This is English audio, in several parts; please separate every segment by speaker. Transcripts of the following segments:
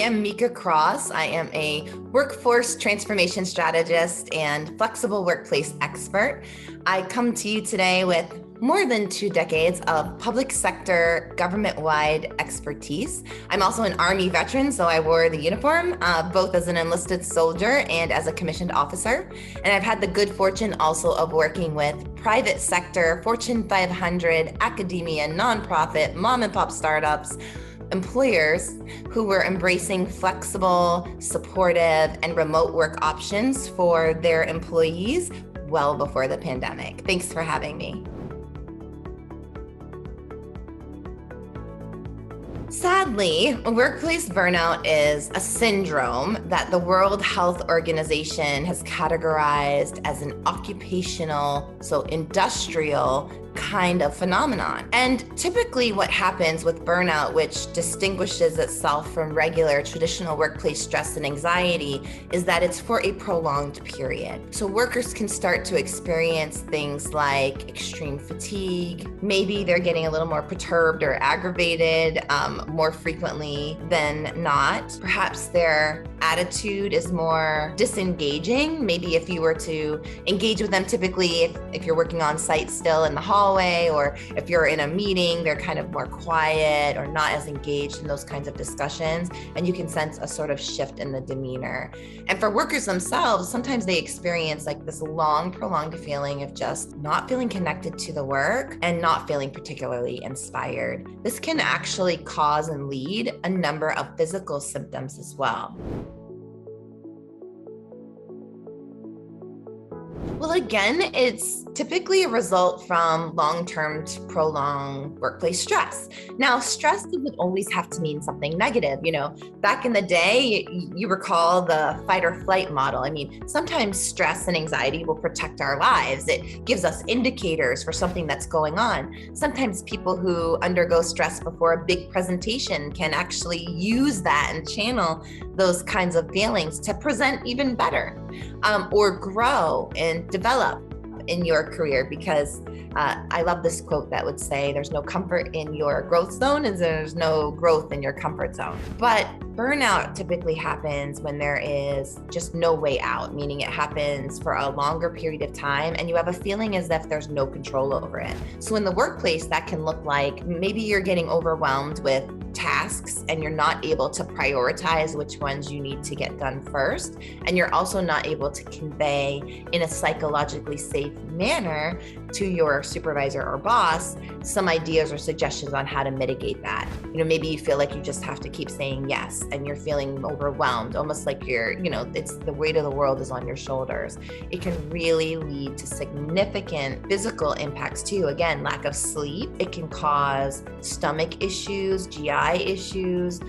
Speaker 1: am Mika Cross. I am a workforce transformation strategist and flexible workplace expert. I come to you today with more than 2 decades of public sector, government-wide expertise. I'm also an Army veteran, so I wore the uniform, both as an enlisted soldier and as a commissioned officer. And I've had the good fortune also of working with private sector, Fortune 500, academia, nonprofit, mom and pop startups, employers who were embracing flexible, supportive, and remote work options for their employees well before the pandemic. Thanks for having me. Sadly, workplace burnout is a syndrome that the World Health Organization has categorized as an occupational, so industrial kind of phenomenon. And typically what happens with burnout, which distinguishes itself from regular traditional workplace stress and anxiety, is that it's for a prolonged period. So workers can start to experience things like extreme fatigue. Maybe they're getting a little more perturbed or aggravated more frequently than not. Perhaps their attitude is more disengaging. Maybe if you were to engage with them, typically if you're working on site still in the hallway, or if you're in a meeting, they're kind of more quiet or not as engaged in those kinds of discussions. And you can sense a sort of shift in the demeanor. And for workers themselves, sometimes they experience like this long, prolonged feeling of just not feeling connected to the work and not feeling particularly inspired. This can actually cause and lead a number of physical symptoms as well. Well, again, it's typically a result from long-term to prolonged workplace stress. Now, stress doesn't always have to mean something negative. Back in the day, you recall the fight or flight model. I mean, sometimes stress and anxiety will protect our lives. It gives us indicators for something that's going on. Sometimes people who undergo stress before a big presentation can actually use that and channel those kinds of feelings to present even better, or grow and develop in your career, because I love this quote that would say there's no comfort in your growth zone and there's no growth in your comfort zone. But burnout typically happens when there is just no way out, meaning it happens for a longer period of time and you have a feeling as if there's no control over it. So in the workplace, that can look like maybe you're getting overwhelmed with tasks and you're not able to prioritize which ones you need to get done first. And you're also not able to convey in a psychologically safe manner to your supervisor or boss some ideas or suggestions on how to mitigate that. Maybe you feel like you just have to keep saying yes and you're feeling overwhelmed, almost like it's the weight of the world is on your shoulders. It can really lead to significant physical impacts too. Again, lack of sleep. It can cause stomach issues, GI issues.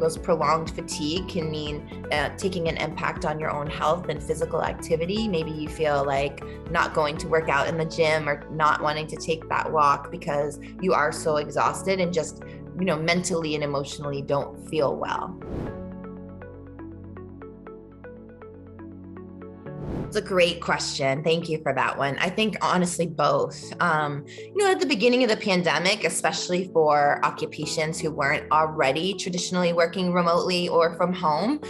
Speaker 1: Those prolonged fatigue can mean taking an impact on your own health and physical activity. Maybe you feel like not going to work out in the gym or not wanting to take that walk because you are so exhausted and just, mentally and emotionally don't feel well. It's a great question. Thank you for that one. I think honestly, both. At the beginning of the pandemic, especially for occupations who weren't already traditionally working remotely or from home,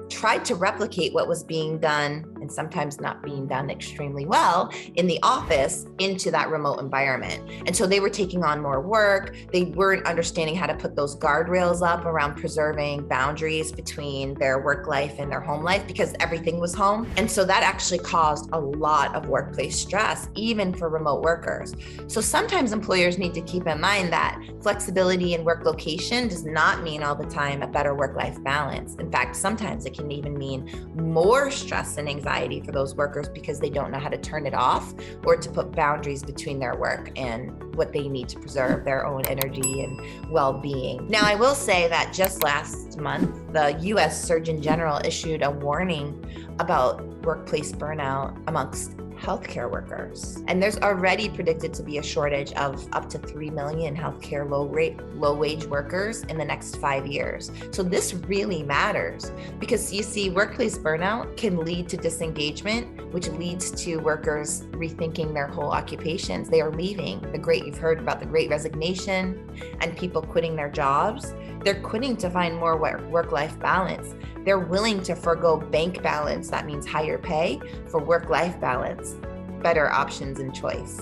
Speaker 1: tried to replicate what was being done and sometimes not being done extremely well in the office into that remote environment. And so they were taking on more work. They weren't understanding how to put those guardrails up around preserving boundaries between their work life and their home life because everything was home. And so that actually caused a lot of workplace stress, even for remote workers. So sometimes employers need to keep in mind that flexibility in work location does not mean all the time a better work-life balance. In fact, sometimes it can even mean more stress and anxiety for those workers because they don't know how to turn it off or to put boundaries between their work and what they need to preserve their own energy and well-being. Now, I will say that just last month, the U.S. Surgeon General issued a warning about workplace burnout amongst healthcare workers. And there's already predicted to be a shortage of up to 3 million healthcare low wage workers in the next 5 years. So this really matters because you see, workplace burnout can lead to disengagement, which leads to workers rethinking their whole occupations. They are leaving. You've heard about the Great Resignation and people quitting their jobs. They're quitting to find more work-life balance. They're willing to forego bank balance, that means higher pay, for work-life balance, better options and choice.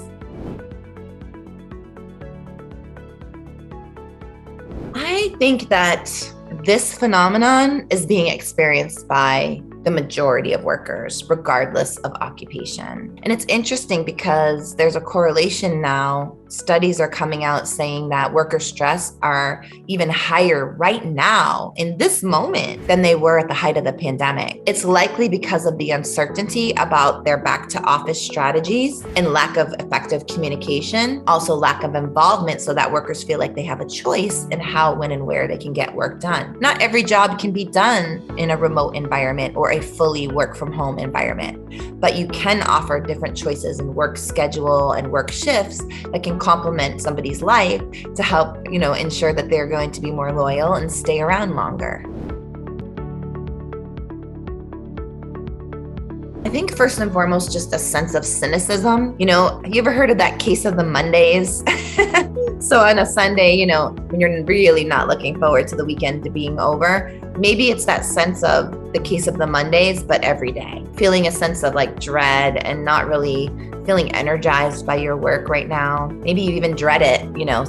Speaker 1: I think that this phenomenon is being experienced by the majority of workers, regardless of occupation. And it's interesting because there's a correlation now. Studies are coming out saying that worker stress are even higher right now in this moment than they were at the height of the pandemic. It's likely because of the uncertainty about their back to office strategies and lack of effective communication, also lack of involvement so that workers feel like they have a choice in how, when, and where they can get work done. Not every job can be done in a remote environment or a fully work from home environment, but you can offer different choices in work schedule and work shifts that can complement somebody's life to help, ensure that they're going to be more loyal and stay around longer. I think first and foremost, just a sense of cynicism. Have you ever heard of that case of the Mondays? So on a Sunday, when you're really not looking forward to the weekend to being over, maybe it's that sense of the case of the Mondays, but every day, feeling a sense of like dread and not really feeling energized by your work right now. Maybe you even dread it,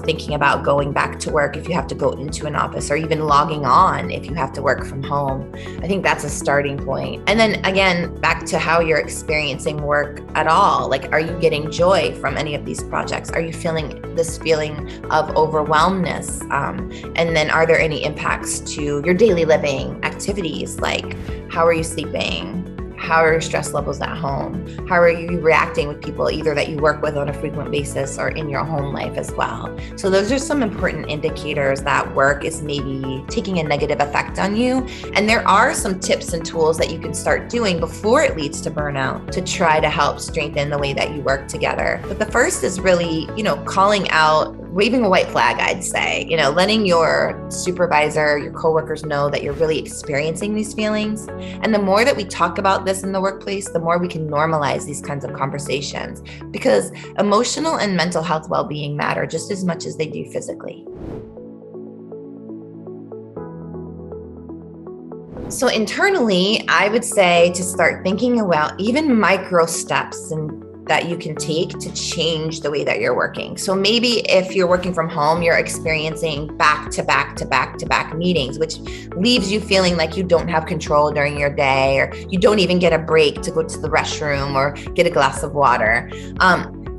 Speaker 1: thinking about going back to work if you have to go into an office, or even logging on if you have to work from home. I think that's a starting point. And then again, back to how you're experiencing work at all. Like, are you getting joy from any of these projects? Are you feeling this feeling of overwhelmness? And then are there any impacts to your daily living activities? Like, how are you sleeping? How are your stress levels at home? How are you reacting with people either that you work with on a frequent basis or in your home life as well? So those are some important indicators that work is maybe taking a negative effect on you. And there are some tips and tools that you can start doing before it leads to burnout to try to help strengthen the way that you work together. But the first is really, calling out, waving a white flag, I'd say, letting your supervisor, your coworkers know that you're really experiencing these feelings. And the more that we talk about this in the workplace, the more we can normalize these kinds of conversations, because emotional and mental health well-being matter just as much as they do physically. So internally, I would say to start thinking about even micro steps and that you can take to change the way that you're working. So maybe if you're working from home, you're experiencing back to back meetings, which leaves you feeling like you don't have control during your day, or you don't even get a break to go to the restroom or get a glass of water.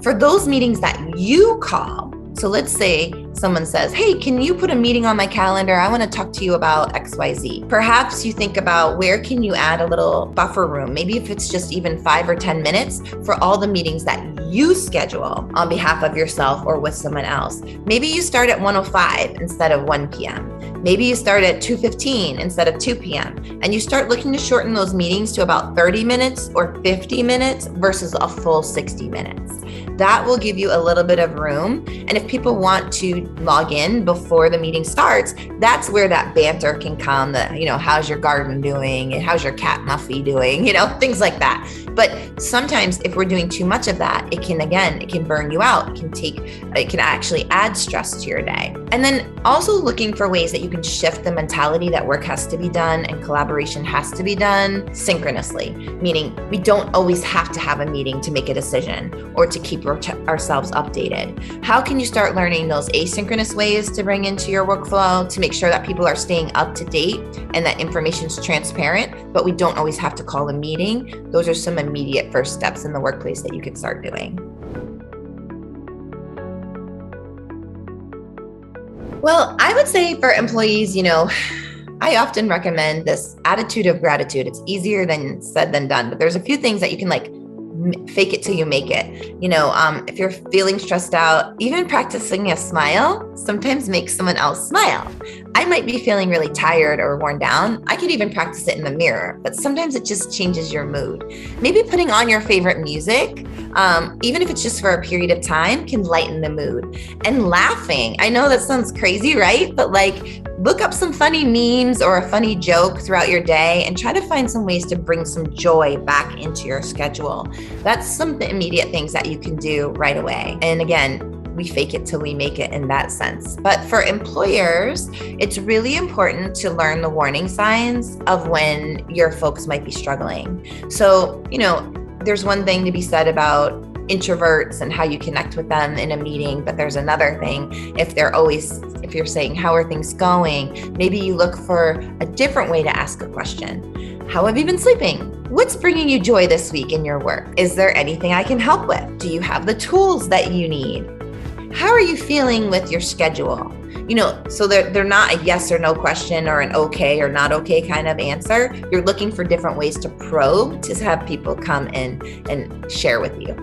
Speaker 1: For those meetings that you call, so let's say someone says, hey, can you put a meeting on my calendar? I want to talk to you about XYZ. Perhaps you think about where can you add a little buffer room, maybe if it's just even 5 or 10 minutes for all the meetings that you schedule on behalf of yourself or with someone else. Maybe you start at 1:05 instead of 1 p.m. Maybe you start at 2:15 instead of 2 p.m. And you start looking to shorten those meetings to about 30 minutes or 50 minutes versus a full 60 minutes. That will give you a little bit of room. And if people want to log in before the meeting starts, that's where that banter can come. How's your garden doing? And how's your cat Muffy doing? Things like that. But sometimes if we're doing too much of that, it can burn you out. It can actually add stress to your day. And then also looking for ways that you can shift the mentality that work has to be done and collaboration has to be done synchronously, meaning we don't always have to have a meeting to make a decision or to keep ourselves updated. How can you start learning those asynchronous ways to bring into your workflow to make sure that people are staying up to date and that information is transparent, but we don't always have to call a meeting? Those are some immediate first steps in the workplace that you can start doing. Well, I would say for employees, I often recommend this attitude of gratitude. It's easier than said than done, but there's a few things that you can fake it till you make it. If you're feeling stressed out, even practicing a smile sometimes makes someone else smile. I might be feeling really tired or worn down. I could even practice it in the mirror, but sometimes it just changes your mood. Maybe putting on your favorite music, even if it's just for a period of time, can lighten the mood. And laughing. I know that sounds crazy, right? But like, look up some funny memes or a funny joke throughout your day and try to find some ways to bring some joy back into your schedule. That's some immediate things that you can do right away. And again, we fake it till we make it in that sense. But for employers, it's really important to learn the warning signs of when your folks might be struggling. So, there's one thing to be said about introverts and how you connect with them in a meeting, but there's another thing if you're saying, how are things going? Maybe you look for a different way to ask a question. How have you been sleeping? What's bringing you joy this week in your work? Is there anything I can help with? Do you have the tools that you need? How are you feeling with your schedule? So they're not a yes or no question or an okay or not okay kind of answer. You're looking for different ways to probe to have people come in and share with you.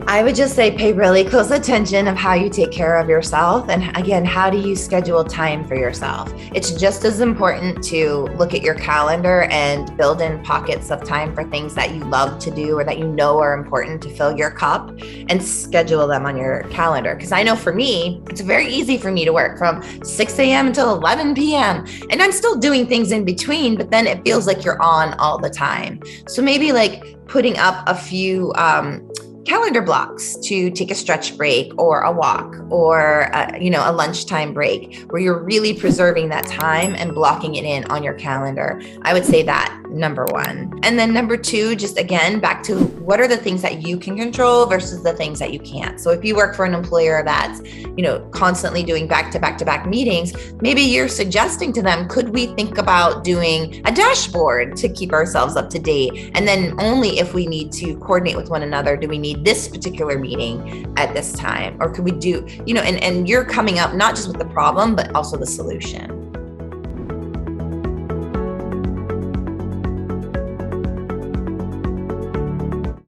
Speaker 1: I would just say pay really close attention of how you take care of yourself. And again, how do you schedule time for yourself? It's just as important to look at your calendar and build in pockets of time for things that you love to do or that you know are important to fill your cup and schedule them on your calendar. Because I know for me, it's very easy for me to work from 6 a.m. until 11 p.m. And I'm still doing things in between, but then it feels like you're on all the time. So maybe like putting up a few calendar blocks to take a stretch break or a walk or a lunchtime break where you're really preserving that time and blocking it in on your calendar. I would say that number one. And then number two, just again, back to what are the things that you can control versus the things that you can't. So if you work for an employer that's, constantly doing back-to-back meetings, maybe you're suggesting to them, could we think about doing a dashboard to keep ourselves up to date? And then only if we need to coordinate with one another, do we need this particular meeting at this time? Or could we do, and you're coming up not just with the problem, but also the solution.